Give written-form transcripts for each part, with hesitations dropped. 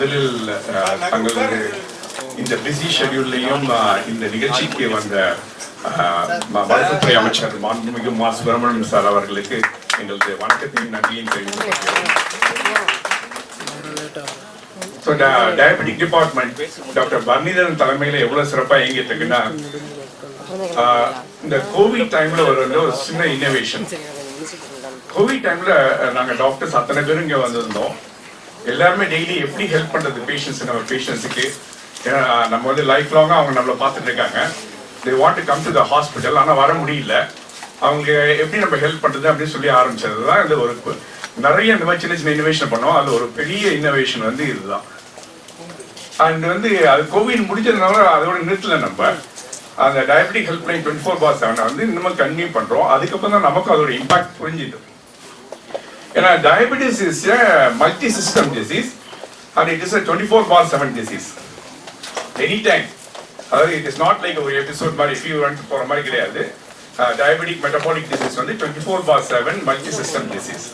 முதலில் தங்களது இந்த பிஸி ஷெட்யூல்லையும் இந்த நிகழ்ச்சிக்கு வந்த வழக்குத்துறை அமைச்சர் மாண்புமிகு மா சுப்பிரமணியம் சார் அவர்களுக்கு எங்களது வணக்கத்தையும் நன்றியும் தெரிவித்துக் so diabetic department doctor Bharanidharan தலைமையில் எவ்வளவு சிறப்பாக இயங்கிட்டு இருக்குன்னா, இந்த கோவிட் டைம்ல ஒரு சின்ன இன்னோவேஷன். கோவிட் டைம்ல நாங்க டாக்டர்ஸ் அத்தனை பேரும் இங்க வந்திருந்தோம். எல்லாருமே டெய்லி எப்படி ஹெல்ப் பண்றது பேஷண்ட்ஸ், நம்ம பேஷண்ட்ஸுக்கு. ஏன்னா நம்ம வந்து லைஃப் லாங்கா அவங்க நம்மளை பார்த்துட்டு இருக்காங்க. They want to come to the hospital, ஆனால் வர முடியல. அவங்க எப்படி நம்ம ஹெல்ப் பண்றது அப்படின்னு சொல்லி ஆரம்பிச்சது தான் இந்த ஒரு நிறைய இந்த மாதிரி சின்ன சின்ன இன்னோவேஷன் பண்ணோம். அது ஒரு பெரிய இன்னோவேஷன் வந்து இதுதான். அண்ட் வந்து அது கோவிட் முடிஞ்சதுனால அதோட நிறுத்தல. நம்ம அந்த டயபெட்டிக் ஹெல்ப்லைன் 24/7 வந்து இன்னமும் கன்டினியூ பண்றோம். அதுக்கப்புறம் தான் நமக்கு அதோட இம்பாக்ட் புரிஞ்சுது. ஏன்னா diabetes is multi system disease and it is 24/7 disease any time. அதாவது இட் இஸ் நாட் லைக் ஒரு எபிசோட் மாதிரி ஃபீவர் போற மாதிரி கிடையாது. டயபெட்டிக் மெட்டபாலிக் டிசீஸ் வந்து 24/7 மல்டி சிஸ்டம் டிசீஸ்.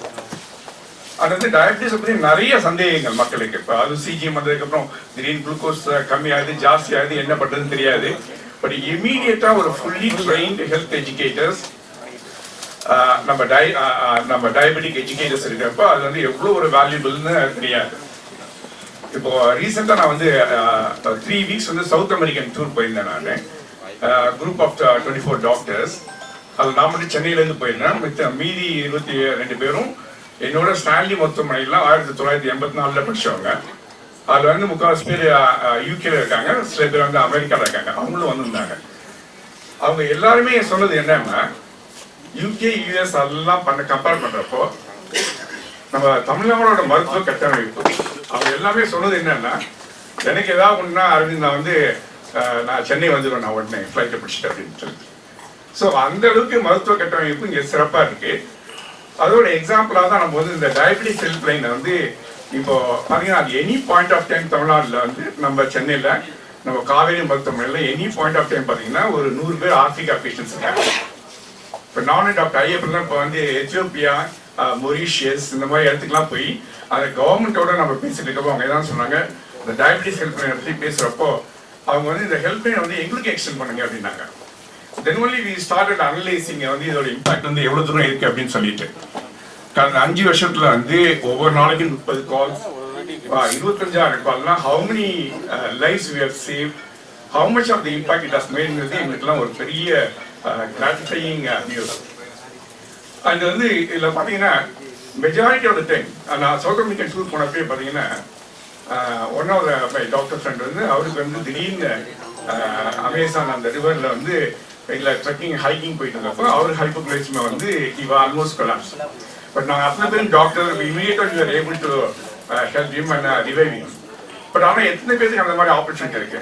அது வந்து டயபெட்டிஸ் பற்றி நிறைய சந்தேகங்கள் மக்களுக்கு. இப்போ அது சிஜிஎம் வந்ததுக்கப்புறம் திடீர்னு குளுக்கோஸ் கம்மியாகுது, ஜாஸ்தி ஆகுது, என்ன பண்ணுறதுன்னு தெரியாது. பட் இமீடியட்டா ஒரு ஃபுல்லி ட்ரெயின்டு ஹெல்த் எஜுகேட்டர்ஸ், நம்ம டயபெட்டிக் எஜுகேட்டர்ஸ் இருக்கிறப்ப அது வந்து எவ்வளோ ஒரு வேல்யூபிள்னு தெரியாது. இப்போ ரீசெண்டாக நான் வந்து 3 வீக்ஸ் வந்து சவுத் அமெரிக்கன் டூர் போயிருந்தேன். நான் குரூப் ஆஃப் 24 டாக்டர்ஸ். அது நான் மட்டும் சென்னையிலேருந்து போயிருந்தேன். மீதி 22 பேரும் என்னோட ஸ்டான்லி மருத்துவமனைலாம் 1984 படிச்சவங்க. அதுல வந்து 3/4 பேர் யூகேல இருக்காங்க, சில பேர் வந்து அமெரிக்கால இருக்காங்க. அவங்களும் வந்திருந்தாங்க. அவங்க எல்லாருமே சொன்னது என்னன்னா, யூகே யூஎஸ் அதெல்லாம் கம்பேர் பண்றப்போ நம்ம தமிழ்நாடோட மருத்துவ கட்டமைப்பு, அவங்க எல்லாமே சொன்னது என்னன்னா, எனக்கு ஏதாவது ஒண்ணுன்னா அரவிந்த் நான் வந்து நான் சென்னை வந்துடுவேன், நான் உடனே ஃபிளைட்டை பிடிச்சிட்டு அப்படின்னு சொல்லி. ஸோ அந்த அளவுக்கு மருத்துவ கட்டமைப்பு இங்கே சிறப்பா இருக்கு. அதோட எக்ஸாம்பிளாக தான் நம்ம வந்து இந்த டயபெட்டிஸ் ஹெல்ப்லைனை வந்து இப்போ பார்த்தீங்கன்னா அது எனி பாயிண்ட் ஆஃப் டைம் தமிழ்நாட்டில் வந்து நம்ம சென்னையில் நம்ம காவேரி மருத்துவமனையில் எனி பாயிண்ட் ஆஃப் டைம் பார்த்தீங்கன்னா ஒரு 100 பேர் ஆப்பிரிக்கா பேஷண்ட்ஸ் இருக்காங்க. இப்போ நானும் டாக்டர் ஐயப்பன் தான் இப்போ வந்து எத்தியோப்பியா, மொரீஷியஸ் இந்த மாதிரி இடத்துக்குலாம் போய் அந்த கவர்மெண்ட்டோட நம்ம பேசிட்டு இருக்கப்போ அவங்க எதாவது சொன்னாங்க, இந்த டயபெட்டிஸ் ஹெல்ப்லைனை பற்றி பேசுகிறப்போ அவங்க வந்து இந்த ஹெல்ப்லைனை வந்து எங்களுக்கு எக்ஸ்டெண்ட் பண்ணுங்க அப்படின்னாங்க. Then only we started analyzing வந்து இதோட இம்பாக்ட் வந்து எவ்வளவு தூரம் இருக்கு அப்படின்னு சொல்லிட்டு. கடந்த 5 வருஷத்துல வந்து ஒவ்வொரு நாளைக்கு 30 calls, 25,000 கால்னா how many lives we have saved, how much of the impact it has made எங்களுக்குலாம் ஒரு பெரிய gratifying news. அண்ட் வந்து இதுல பாத்தீங்கன்னா மெஜாரிட்டி ஆஃப் த டைம் நான் சவுத் அமெரிக்கன் டூர் போனப்பே பாத்தீங்கன்னா one of my doctor friend வந்து அவருக்கு வந்து திடீர்னு அமேசான் அந்த ரிவர்ல வந்து இல்லை ட்ரெக்கிங் ஹைக்கிங் போயிட்டு இருந்தப்போ அவர் ஹைப்போகிளைசிமியா வந்து இவ ஆல்மோஸ்ட் கொலாப்ஸ். பட் நாங்கள் அத்தனை பேரும் டாக்டர் இமீடியட்டாக you are able to help him and revive him. But ஆனால் எத்தனை பேருக்கு அந்த மாதிரி ஆப்பர்ச்சுனிட்டி இருக்கு,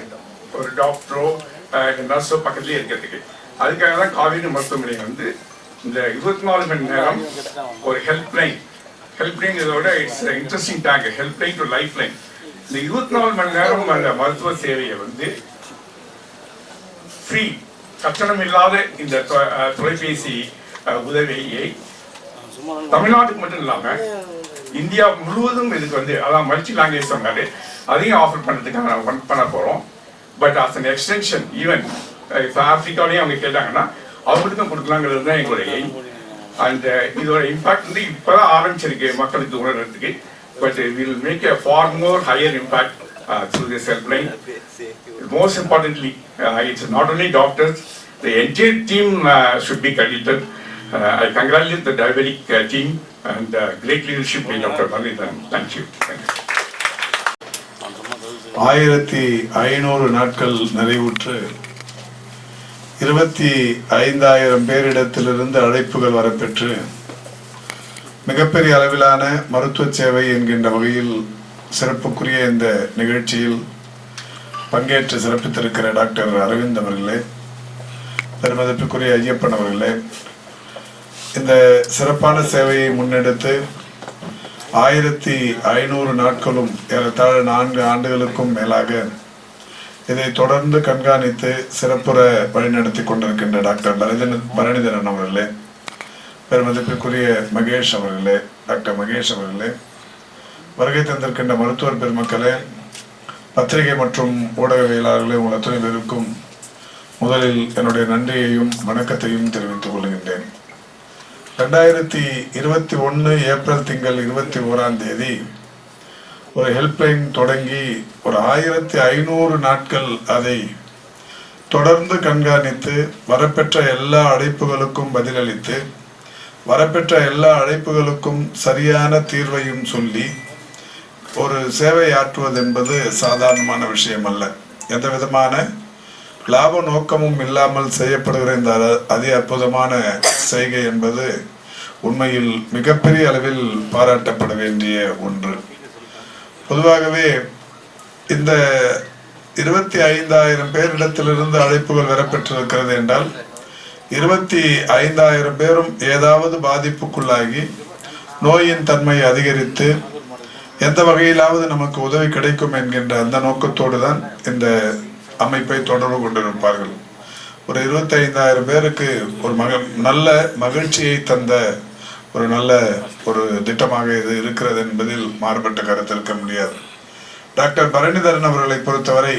ஒரு டாக்டரோ நர்ஸோ பக்கத்துலேயே இருக்கிறதுக்கு. அதுக்காக தான் காவேரி மருத்துவமனை வந்து இந்த 24 மணி நேரம் ஒரு ஹெல்ப்லைன் இதோட it's interesting take, helpline to life line. இந்த 24 மணி நேரம் அந்த மருத்துவ சேவையை வந்து ஃப்ரீ, கட்டணம் இல்லாத இந்த தொலைபேசி உதவியை தமிழ்நாட்டுக்கு மட்டும் இல்லாம இந்தியா முழுவதும் இதுக்கு வந்து அதான் மல்டி லாங்குவேஜ் சொன்னாரு, அதையும் ஆஃபர் பண்றதுக்காக நாங்கள் பண்ண போறோம். But as an extension even இப்போ ஆப்பிரிக்காலையும் அவங்க கேட்டாங்கன்னா அவங்களுக்கும் கொடுக்கலாங்கிறது தான் எங்களுடைய எய்ம். அண்ட் இதோட இம்பாக்ட் வந்து இப்பதான் ஆரம்பிச்சிருக்கு மக்களுக்கு உணர்றதுக்கு. But will make a far more higher impact through this helpline. Most importantly, it's not only doctors, the entire team should be credited. I congratulate the diabetic team and great leadership by Dr. Bharanidharan. Thank you. 1500 நாட்கள் நிறைவுற்று 25,000 பேரிடத்திலிருந்து அழைப்புகள் வரப்பெற்று மிகப்பெரிய அளவிலான மருத்துவ சேவை என்கின்ற வகையில் சிறப்புக்குரிய இந்த நிகழ்ச்சியில் பங்கேற்று சிறப்பித்திருக்கிற டாக்டர் அரவிந்த் அவர்களே, பெருமதிப்புக்குரிய ஐயப்பன் அவர்களே, இந்த சிறப்பான சேவையை முன்னெடுத்து 1500 நாட்களும் ஏறத்தாழ 4 ஆண்டுகளுக்கும் மேலாக இதை தொடர்ந்து கண்காணித்து சிறப்புற வழிநடத்தி கொண்டிருக்கின்ற டாக்டர் பரணிதரன் அவர்களே, பெருமதிப்பிற்குரிய மகேஷ் அவர்களே, டாக்டர் மகேஷ் அவர்களே, வருகை தந்திருக்கின்ற மருத்துவர் பெருமக்களே, பத்திரிகை மற்றும் ஊடகவியலாளர்களே உங்கள் அத்தனை பேருக்கும் முதலில் என்னுடைய நன்றியையும் வணக்கத்தையும் தெரிவித்துக் கொள்கின்றேன். 2021 ஏப்ரல் திங்கள் 21ஆம் தேதி ஒரு ஹெல்ப்லைன் தொடங்கி ஒரு 1500 நாட்கள் அதை தொடர்ந்து கண்காணித்து வரப்பெற்ற எல்லா அழைப்புகளுக்கும் பதிலளித்து வரப்பெற்ற எல்லா அழைப்புகளுக்கும் சரியான தீர்வையும் சொல்லி ஒரு சேவை ஆற்றுவது என்பது சாதாரணமான விஷயம் அல்ல. எந்த விதமான லாப நோக்கமும் இல்லாமல் செய்யப்படுகிற இந்த அதி அற்புதமான செய்கை என்பது உண்மையில் மிகப்பெரிய அளவில் பாராட்டப்பட வேண்டிய ஒன்று. பொதுவாகவே இந்த 25,000 பேரிடத்திலிருந்து அழைப்புகள் பெறப்பட்டிருக்கிறது என்றால் 25,000 பேரும் ஏதாவது பாதிப்புக்குள்ளாகி நோயின் தன்மை அதிகரித்து எந்த வகையிலாவது நமக்கு உதவி கிடைக்கும் என்கின்ற அந்த நோக்கத்தோடு தான் இந்த அமைப்பை தொடர்பு கொண்டிருப்பார்கள். ஒரு 25,000 பேருக்கு ஒரு நல்ல மகிழ்ச்சியை தந்த ஒரு நல்ல ஒரு திட்டமாக இது இருக்கிறது என்பதில் மாறுபட்ட கருத்து இருக்க முடியாது. டாக்டர் பரணிதரன் அவர்களை பொறுத்தவரை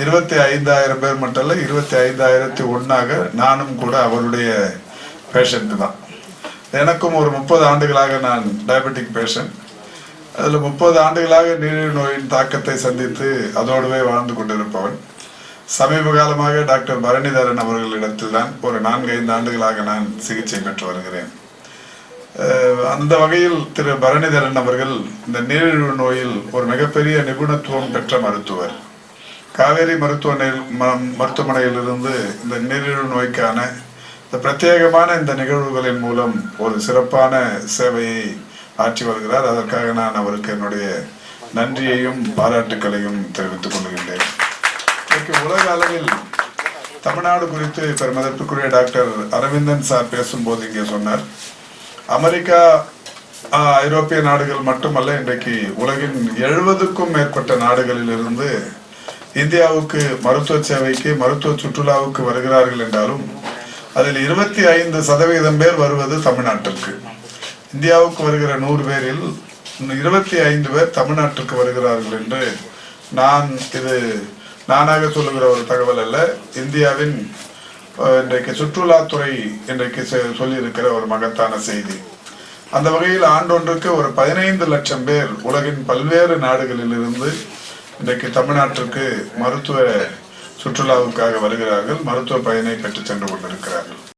25,000 பேர் மட்டும் இல்ல, 25,001 நானும் கூட அவருடைய பேஷண்ட் தான். எனக்கும் ஒரு 30 ஆண்டுகளாக நான் டயபெட்டிக் பேஷண்ட். அதுல 30 ஆண்டுகளாக நீரிழிவு நோயின் தாக்கத்தை சந்தித்து அதோடவே வாழ்ந்து கொண்டிருப்பவன். சமீப காலமாக டாக்டர் பரணிதரன் அவர்களிடத்தில் தான் ஒரு 4-5 ஆண்டுகளாக நான் சிகிச்சை பெற்று வருகிறேன். அந்த வகையில் திரு பரணிதரன் அவர்கள் இந்த நீரிழிவு நோயில் ஒரு மிகப்பெரிய நிபுணத்துவம் பெற்ற மருத்துவர். காவேரி மருத்துவமனையிலிருந்து இந்த நீரிழிவு நோய்க்கான இந்த பிரத்யேகமான இந்த நிகழ்வுகளின் மூலம் ஒரு சிறப்பான சேவையை ஆற்றி வருகிறார். அதற்காக நான் அவருக்கு என்னுடைய நன்றியையும் பாராட்டுக்களையும் தெரிவித்துக் கொள்கின்றேன். உலக அளவில் தமிழ்நாடு குறித்து பெருமதிப்புக்குரிய டாக்டர் அரவிந்தன் சார் பேசும்போது இங்கே சொன்னார், அமெரிக்கா ஐரோப்பிய நாடுகள் மட்டுமல்ல, இன்றைக்கு உலகின் 70க்கும் மேற்பட்ட நாடுகளில் இருந்து இந்தியாவுக்கு மருத்துவ சேவைக்கு மருத்துவ சுற்றுலாவுக்கு வருகிறார்கள் என்றாலும் அதில் 25% பேர் வருவது தமிழ்நாட்டிற்கு. இந்தியாவுக்கு வருகிற 100 பேரில் 25 பேர் தமிழ்நாட்டுக்கு வருகிறார்கள் என்று இது நானாக சொல்லுகிற ஒரு தகவல் அல்ல. இந்தியாவின் இன்றைக்கு சுற்றுலாத்துறை இன்றைக்கு சொல்லியிருக்கிற ஒரு மகத்தான செய்தி. அந்த வகையில் ஆண்டொன்றுக்கு ஒரு 15 லட்சம் பேர் உலகின் பல்வேறு நாடுகளில் இருந்து இன்றைக்கு தமிழ்நாட்டிற்கு மருத்துவ சுற்றுலாவுக்காக வருகிறார்கள், மருத்துவ பயனை பெற்று சென்று கொண்டிருக்கிறார்கள்.